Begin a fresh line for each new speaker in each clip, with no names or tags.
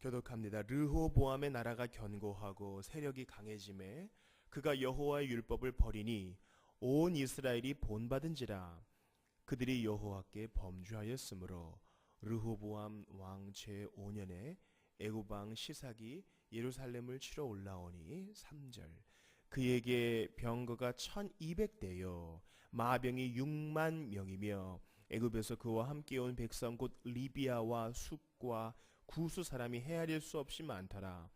교독합니다. 르호보암의 나라가 견고하고 세력이 강해짐에 그가 여호와의 율법을 버리니 온 이스라엘이 본받은지라. 그들이 여호와께 범죄하였으므로 르호보암 왕 제5년에 애굽 왕 시삭이 예루살렘을 치러 올라오니 3절 그에게 병거가 1200대요 마병이 6만 명이며 애굽에서 그와 함께 온 백성 곧 리비아와 숫과 구수 사람이 헤아릴 수 없이 많더라.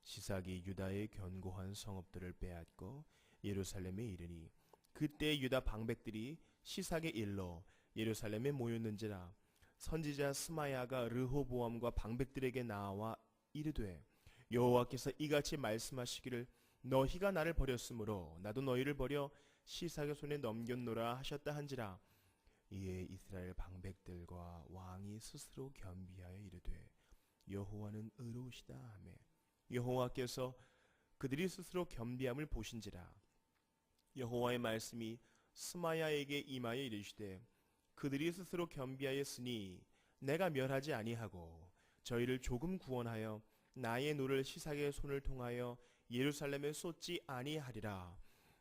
시삭이 유다의 견고한 성읍들을 빼앗고 예루살렘에 이르니 그때 유다 방백들이 시삭의 일로 예루살렘에 모였는지라. 선지자 스마야가 르호보암과 방백들에게 나와 이르되 여호와께서 이같이 말씀하시기를 너희가 나를 버렸으므로 나도 너희를 버려 시삭의 손에 넘겼노라 하셨다 한지라. 이에 이스라엘 방백들과 왕이 스스로 겸비하여 이르되 여호와는 의로우시다 하매 여호와께서 그들이 스스로 겸비함을 보신지라. 여호와의 말씀이 스마야에게 임하여 이르시되 그들이 스스로 겸비하였으니 내가 멸하지 아니하고 저희를 조금 구원하여 나의 노를 시삭의 손을 통하여 예루살렘에 쏟지 아니하리라.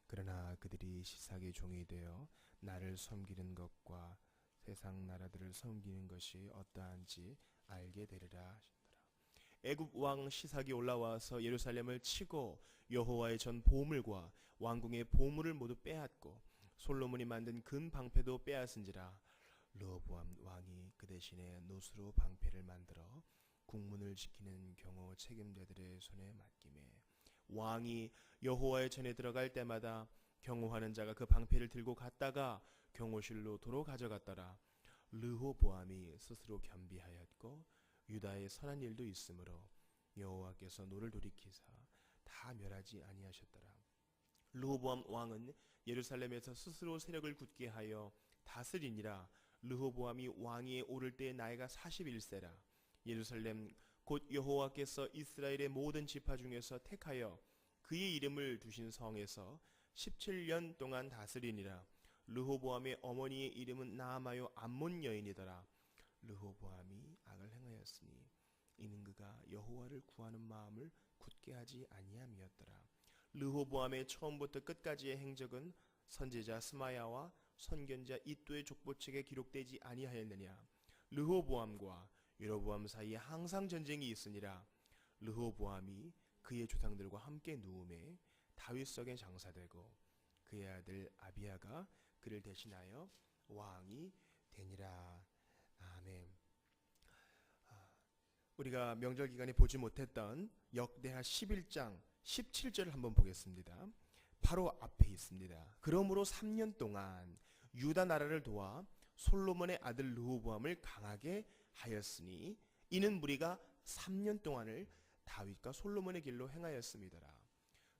그러나 그들이 시삭의 종이 되어 나를 섬기는 것과 세상 나라들을 섬기는 것이 어떠한지 알게 되리라 하시더라. 애굽 왕 시삭이 올라와서 예루살렘을 치고 여호와의 전 보물과 왕궁의 보물을 모두 빼앗고 솔로몬이 만든 금 방패도 빼앗은지라. 르호보암 왕이 그 대신에 노수로 방패를 만들어 국문을 지키는 경호 책임자들의 손에 맡기매 왕이 여호와의 전에 들어갈 때마다 경호하는 자가 그 방패를 들고 갔다가 경호실로 도로 가져갔더라. 르호보암이 스스로 겸비하였고 유다의 선한 일도 있으므로 여호와께서 노를 돌이키사 다 멸하지 아니하셨더라. 르호보암 왕은 예루살렘에서 스스로 세력을 굳게 하여 다스리니라. 르호보암이 왕위에 오를 때의 나이가 41세라. 예루살렘 곧 여호와께서 이스라엘의 모든 지파 중에서 택하여 그의 이름을 두신 성에서 17년 동안 다스리니라. 르호보암의 어머니의 이름은 나아마요 암몬 여인이더라. 르호보암이 악을 행하였으니 이는 그가 여호와를 구하는 마음을 굳게 하지 아니함이었더라. 르호보암의 처음부터 끝까지의 행적은 선지자 스마야와 선견자 이또의 족보책에 기록되지 아니하였느냐. 르호보암과 여로보암 사이에 항상 전쟁이 있으니라. 르호보암이 그의 조상들과 함께 누움에 다윗성에 장사되고 그의 아들 아비야가 그를 대신하여 왕이 되니라. 아멘. 우리가 명절 기간에 보지 못했던 역대하 11장 17절을 한번 보겠습니다. 바로 앞에 있습니다. 그러므로 3년 동안 유다 나라를 도와 솔로몬의 아들 르호보암을 강하게 하였으니 이는 무리가 3년 동안을 다윗과 솔로몬의 길로 행하였음이더라.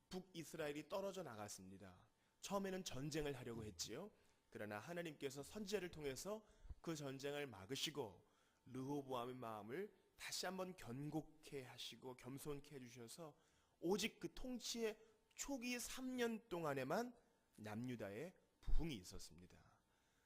북이스라엘이 떨어져 나갔습니다. 처음에는 전쟁을 하려고 했지요. 그러나 하나님께서 선지자를 통해서 그 전쟁을 막으시고 르호보암의 마음을 다시 한번 견고케 하시고 겸손케 해주셔서 오직 그 통치의 초기 3년 동안에만 남유다에 부흥이 있었습니다.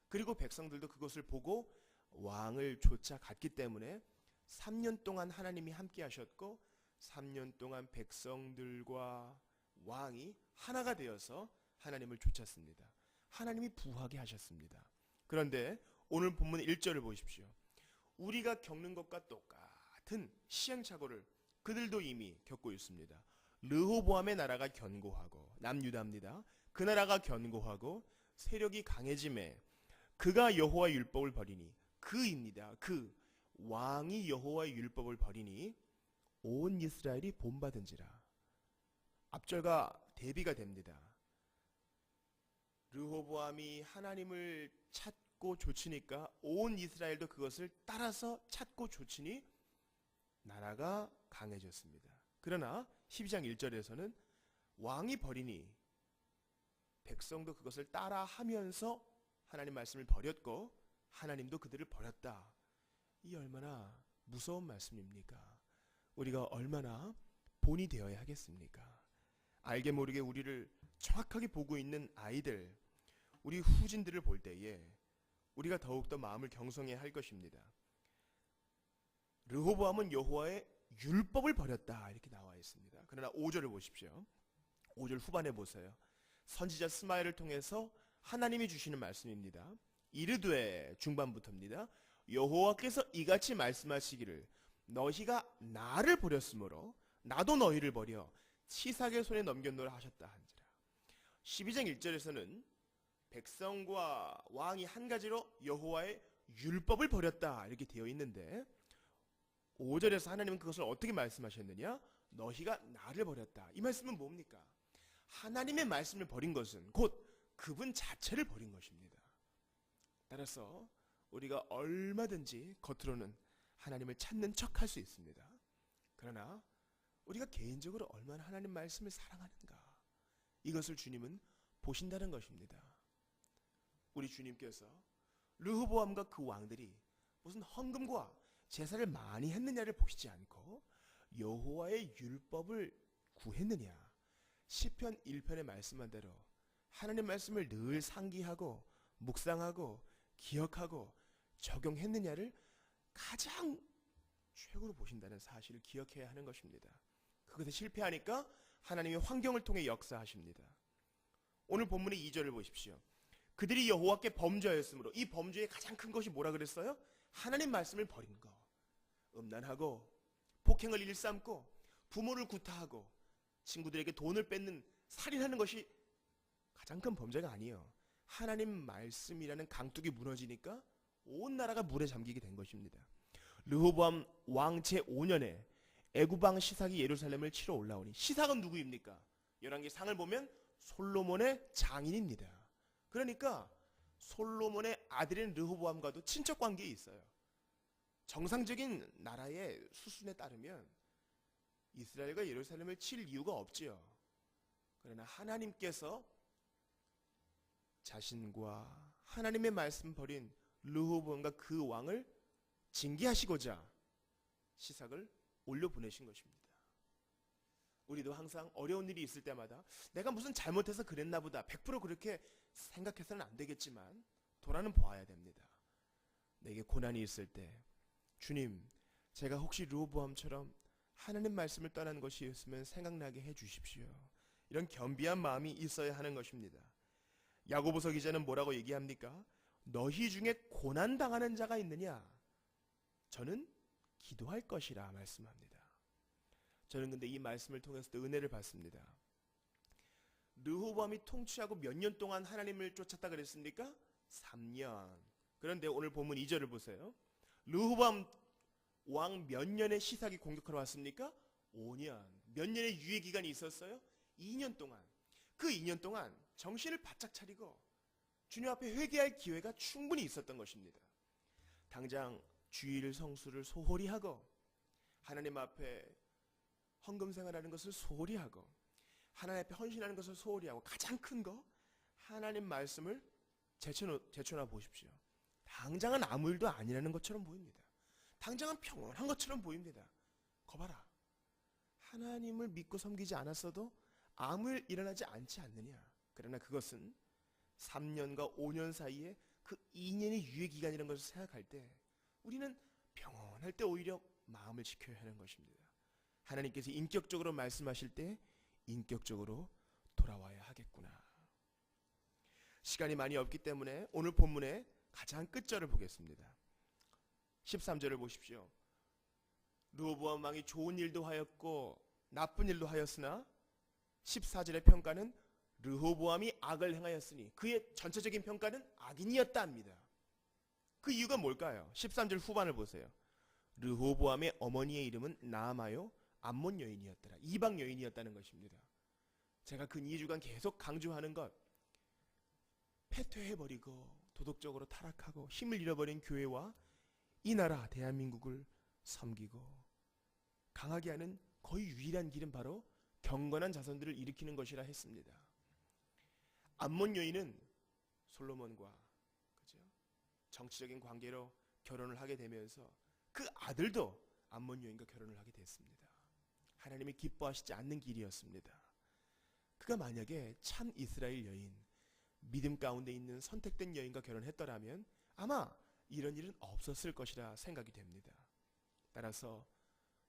그리고 백성들도 그것을 보고 왕을 쫓아갔기 때문에 3년 동안 하나님이 함께 하셨고 3년 동안 백성들과 왕이 하나가 되어서 하나님을 쫓았습니다. 하나님이 부하게 하셨습니다. 그런데 오늘 본문 1절을 보십시오. 우리가 겪는 것과 똑같은 시행착오를 그들도 이미 겪고 있습니다. 르호보암의 나라가 견고하고 남유다입니다. 그 나라가 견고하고 세력이 강해짐에 그가 여호와의 율법을 버리니 그입니다. 그 왕이 여호와의 율법을 버리니 온 이스라엘이 본받은지라. 앞절과 대비가 됩니다. 르호보암이 하나님을 찾고 조치니까 온 이스라엘도 그것을 따라서 찾고 조치니 나라가 강해졌습니다. 그러나 12장 1절에서는 왕이 버리니 백성도 그것을 따라하면서 하나님 말씀을 버렸고 하나님도 그들을 버렸다. 이 얼마나 무서운 말씀입니까? 우리가 얼마나 본이 되어야 하겠습니까? 알게 모르게 우리를 정확하게 보고 있는 아이들, 우리 후진들을 볼 때에 우리가 더욱더 마음을 경성해야 할 것입니다. 르호보암은 여호와의 율법을 버렸다 이렇게 나와 있습니다. 그러나 5절을 보십시오. 5절 후반에 보세요. 선지자 스마엘을 통해서 하나님이 주시는 말씀입니다. 이르되 중반부터입니다. 여호와께서 이같이 말씀하시기를 너희가 나를 버렸으므로 나도 너희를 버려 시삭의 손에 넘겼노라 하셨다 한지라. 12장 1절에서는 백성과 왕이 한 가지로 여호와의 율법을 버렸다 이렇게 되어 있는데 5절에서 하나님은 그것을 어떻게 말씀하셨느냐? 너희가 나를 버렸다. 이 말씀은 뭡니까? 하나님의 말씀을 버린 것은 곧 그분 자체를 버린 것입니다. 따라서 우리가 얼마든지 겉으로는 하나님을 찾는 척 할 수 있습니다. 그러나 우리가 개인적으로 얼마나 하나님 말씀을 사랑하는가, 이것을 주님은 보신다는 것입니다. 우리 주님께서 르호보암과 그 왕들이 무슨 헌금과 제사를 많이 했느냐를 보시지 않고 여호와의 율법을 구했느냐, 시편 1편에 말씀한 대로 하나님 말씀을 늘 상기하고 묵상하고 기억하고 적용했느냐를 가장 최고로 보신다는 사실을 기억해야 하는 것입니다. 그것에 실패하니까 하나님의 환경을 통해 역사하십니다. 오늘 본문의 2절을 보십시오. 그들이 여호와께 범죄하였으므로, 이 범죄의 가장 큰 것이 뭐라 그랬어요? 하나님 말씀을 버린 거. 음란하고 폭행을 일삼고 부모를 구타하고 친구들에게 돈을 뺏는 살인하는 것이 가장 큰 범죄가 아니에요. 하나님 말씀이라는 강둑이 무너지니까 온 나라가 물에 잠기게 된 것입니다. 르호보암 왕 제5년에 애굽 왕 시삭이 예루살렘을 치러 올라오니, 시삭은 누구입니까? 열왕기 상을 보면 솔로몬의 장인입니다. 그러니까 솔로몬의 아들인 르호보암과도 친척 관계에 있어요. 정상적인 나라의 수순에 따르면 이스라엘과 예루살렘을 칠 이유가 없지요. 그러나 하나님께서 자신과 하나님의 말씀 버린 르호보암과 그 왕을 징계하시고자 시삭을 올려보내신 것입니다. 우리도 항상 어려운 일이 있을 때마다 내가 무슨 잘못해서 그랬나 보다 100% 그렇게 생각해서는 안 되겠지만 돌아는 보아야 됩니다. 내게 고난이 있을 때 주님, 제가 혹시 르호보암처럼 하나님 말씀을 떠난 것이었으면 생각나게 해주십시오. 이런 겸비한 마음이 있어야 하는 것입니다. 야고보서 기자는 뭐라고 얘기합니까? 너희 중에 고난당하는 자가 있느냐? 저는 기도할 것이라 말씀합니다. 저는 근데 이 말씀을 통해서도 은혜를 받습니다. 르호보암이 통치하고 몇 년 동안 하나님을 쫓았다 그랬습니까? 3년. 그런데 오늘 본문 2절을 보세요. 르호보암 왕 몇 년의 시삭이 공격하러 왔습니까? 5년. 몇 년의 유예 기간이 있었어요? 2년 동안. 그 2년 동안 정신을 바짝 차리고 주님 앞에 회개할 기회가 충분히 있었던 것입니다. 당장 주일 성수를 소홀히 하고 하나님 앞에 헌금 생활하는 것을 소홀히 하고 하나님 앞에 헌신하는 것을 소홀히 하고, 가장 큰 거 하나님 말씀을 제쳐놔 보십시오. 당장은 아무 일도 아니라는 것처럼 보입니다. 당장은 평온한 것처럼 보입니다. 거봐라, 하나님을 믿고 섬기지 않았어도 아무 일 일어나지 않지 않느냐. 그러나 그것은 3년과 5년 사이에 그 2년의 유예 기간이라는 것을 생각할 때 우리는 평온할 때 오히려 마음을 지켜야 하는 것입니다. 하나님께서 인격적으로 말씀하실 때 인격적으로 돌아와야 하겠구나. 시간이 많이 없기 때문에 오늘 본문의 가장 끝절을 보겠습니다. 13절을 보십시오. 르호보암 왕이 좋은 일도 하였고 나쁜 일도 하였으나 14절의 평가는 르호보암이 악을 행하였으니 그의 전체적인 평가는 악인이었다 합니다. 그 이유가 뭘까요? 13절 후반을 보세요. 르호보암의 어머니의 이름은 나아마요 암몬 여인이었더라. 이방 여인이었다는 것입니다. 제가 근 2주간 계속 강조하는 것, 패퇴해버리고 도덕적으로 타락하고 힘을 잃어버린 교회와 이 나라 대한민국을 섬기고 강하게 하는 거의 유일한 길은 바로 경건한 자손들을 일으키는 것이라 했습니다. 암몬 여인은 솔로몬과 정치적인 관계로 결혼을 하게 되면서 그 아들도 암몬 여인과 결혼을 하게 됐습니다. 하나님이 기뻐하시지 않는 길이었습니다. 그가 만약에 참 이스라엘 여인, 믿음 가운데 있는 선택된 여인과 결혼했더라면 아마 이런 일은 없었을 것이라 생각이 됩니다. 따라서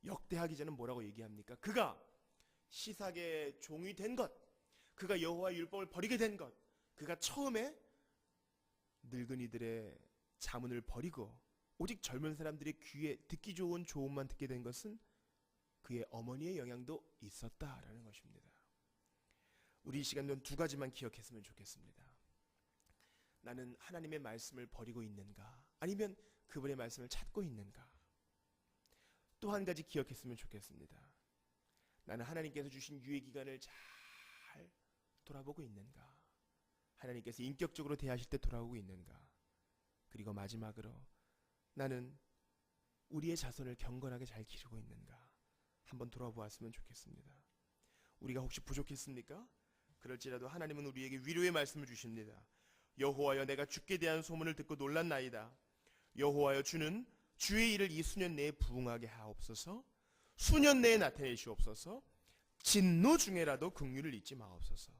역대하 기자는 뭐라고 얘기합니까? 그가 시삭의 종이 된 것, 그가 여호와의 율법을 버리게 된 것, 그가 처음에 늙은이들의 자문을 버리고 오직 젊은 사람들의 귀에 듣기 좋은 조언만 듣게 된 것은 그의 어머니의 영향도 있었다라는 것입니다. 우리 이 시간은 두 가지만 기억했으면 좋겠습니다. 나는 하나님의 말씀을 버리고 있는가? 아니면 그분의 말씀을 찾고 있는가? 또 한 가지 기억했으면 좋겠습니다. 나는 하나님께서 주신 유예 기간을 잘 돌아보고 있는가? 하나님께서 인격적으로 대하실 때 돌아오고 있는가? 그리고 마지막으로 나는 우리의 자손을 경건하게 잘 기르고 있는가? 한번 돌아보았으면 좋겠습니다. 우리가 혹시 부족했습니까? 그럴지라도 하나님은 우리에게 위로의 말씀을 주십니다. 여호와여, 내가 주께 대한 소문을 듣고 놀랐나이다. 여호와여, 주는 주의 일을 이 수년 내에 부응하게 하옵소서. 수년 내에 나타내시옵소서. 진노 중에라도 긍휼을 잊지 마옵소서.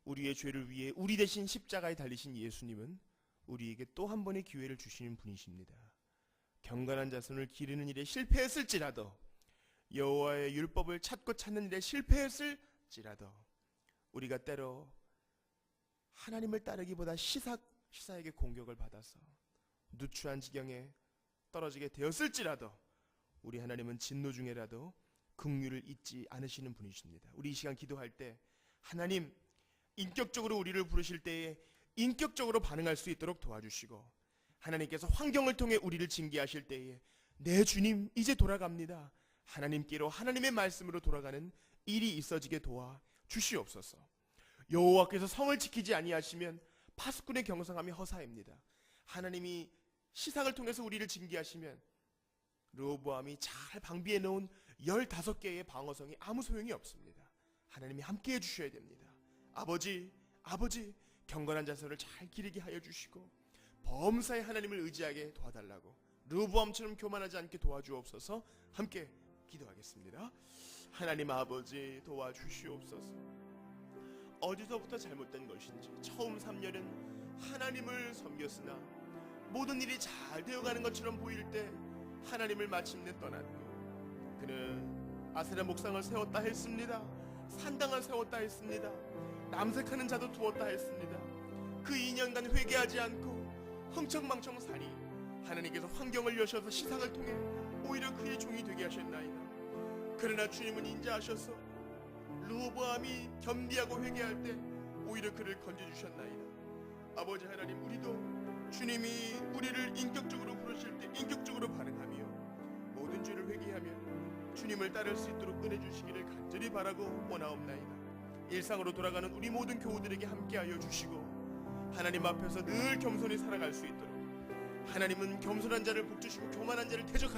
우리의 죄를 위해 우리 대신 십자가에 달리신 예수님은 우리에게 또 한 번의 기회를 주시는 분이십니다. 경건한 자손을 기르는 일에 실패했을지라도, 여호와의 율법을 찾고 찾는 일에 실패했을지라도, 우리가 때로 하나님을 따르기보다 시사에게 공격을 받아서 누추한 지경에 떨어지게 되었을지라도 우리 하나님은 진노 중에라도 긍휼을 잊지 않으시는 분이십니다. 우리 이 시간 기도할 때 하나님, 인격적으로 우리를 부르실 때에 인격적으로 반응할 수 있도록 도와주시고, 하나님께서 환경을 통해 우리를 징계하실 때에 내 주님 이제 돌아갑니다, 하나님께로 하나님의 말씀으로 돌아가는 일이 있어지게 도와 주시옵소서. 여호와께서 성을 지키지 아니하시면 파수꾼의 경성함이 허사입니다. 하나님이 시상을 통해서 우리를 징계하시면 르호보암이 잘 방비해 놓은 15개의 방어성이 아무 소용이 없습니다. 하나님이 함께해 주셔야 됩니다. 아버지, 경건한 자손을 잘 기르게 하여 주시고 범사에 하나님을 의지하게 도와달라고, 르호보암처럼 교만하지 않게 도와주옵소서. 함께 기도하겠습니다. 하나님 아버지, 도와주시옵소서. 어디서부터 잘못된 것인지 처음 3년은 하나님을 섬겼으나 모든 일이 잘 되어가는 것처럼 보일 때 하나님을 마침내 떠났고, 그는 아세라 목상을 세웠다 했습니다. 산당을 세웠다 했습니다. 남색하는 자도 두었다 했습니다. 그 2년간 회개하지 않고 흥청망청 살이 하나님께서 환경을 여셔서 시상을 통해 오히려 그의 종이 되게 하셨나이다. 그러나 주님은 인자하셔서 르호보암이 겸비하고 회개할 때 오히려 그를 건져주셨나이다. 아버지 하나님, 우리도 주님이 우리를 인격적으로 부르실 때 인격적으로 반응하며 모든 죄를 회개하며 주님을 따를 수 있도록 은혜 주시기를 간절히 바라고 원하옵나이다. 일상으로 돌아가는 우리 모든 교우들에게 함께하여 주시고 하나님 앞에서 늘 겸손히 살아갈 수 있도록, 하나님은 겸손한 자를 복주시고 교만한 자를 대적하시고